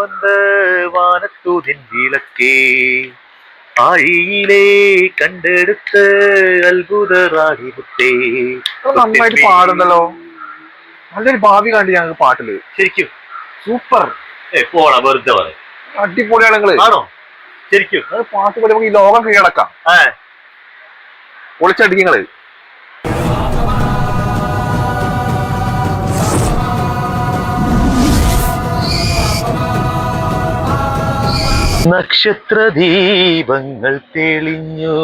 വന്ന വാനത്തു നിൻവിളക്കേ ആഴിയിലേ കണ്ടെടുത്ത അത്ഭുത റാണിമുത്തേ. നന്നായിട്ട് പാടുണ്ടല്ലോ. നല്ലൊരു ഭാവി കണ്ടി ഞങ്ങൾക്ക് പാട്ടില്. ശരിക്കും സൂപ്പർ. പോണ വെറുതെ പറയും. അടിപൊളിയാണ് നിങ്ങള്. ആണോ? ശരിക്കും പാട്ട് പോലെ നമുക്ക് ഈ ലോകം കീഴടക്കാം. പൊളിച്ചടിക്കങ്ങള്. നക്ഷത്ര ദീപങ്ങൾ തെളിഞ്ഞു.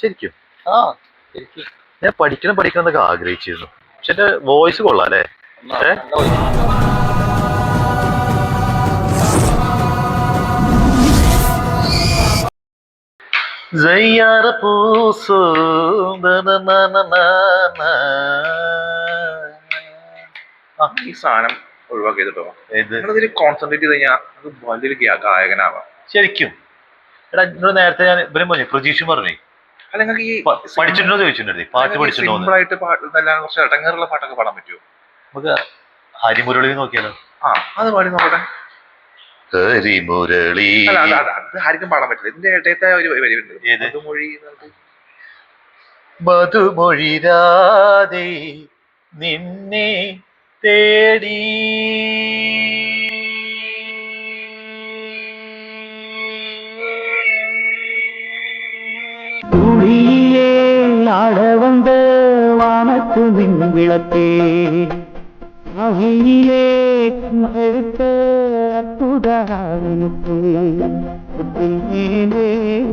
ശരിക്കും ഞാൻ പഠിക്കണം എന്നൊക്കെ ആഗ്രഹിച്ചിരുന്നു. പക്ഷെ എന്റെ വോയിസ് കൊള്ളാം അല്ലേ? ഈ സാധനം ഒഴിവാക്കി കേട്ടോ. ഇതിൽ കോൺസെൻട്രേറ്റ് ചെയ്ത് കഴിഞ്ഞാൽ അത് വലിയൊരു ഗായകനാവാം. ശരിക്കും എടാ എന്നോട് നേരത്തെ ഞാൻ ഇവരും പറഞ്ഞു, പ്രതീക്ഷ പറഞ്ഞേ അല്ലെങ്കിൽ ഈ പഠിച്ചിട്ടുണ്ടോ ചോദിച്ചിട്ടുണ്ടേ, പാട്ട് പഠിച്ചിട്ടുണ്ടോ? സിമ്പിളായിട്ട് കുറച്ച് ഇടങ്ങേറുള്ള പാട്ടൊക്കെ പാടാൻ പറ്റുമോ? നമുക്ക് ഹരിമുരളി നോക്കിയാലോ? അത് പാടി നോക്കട്ടെ. ഹരിമുരളി അത് ആർക്കും പാടാൻ പറ്റില്ല. ഇതിന്റെ ഇടയത്തെ ഒരു വരിയുണ്ട്, മധുമൊഴി രാധേ നിന്നെ തേടി துளியே ஆட வந்த வானத்து மின் விளக்கே அகிலே அற்புத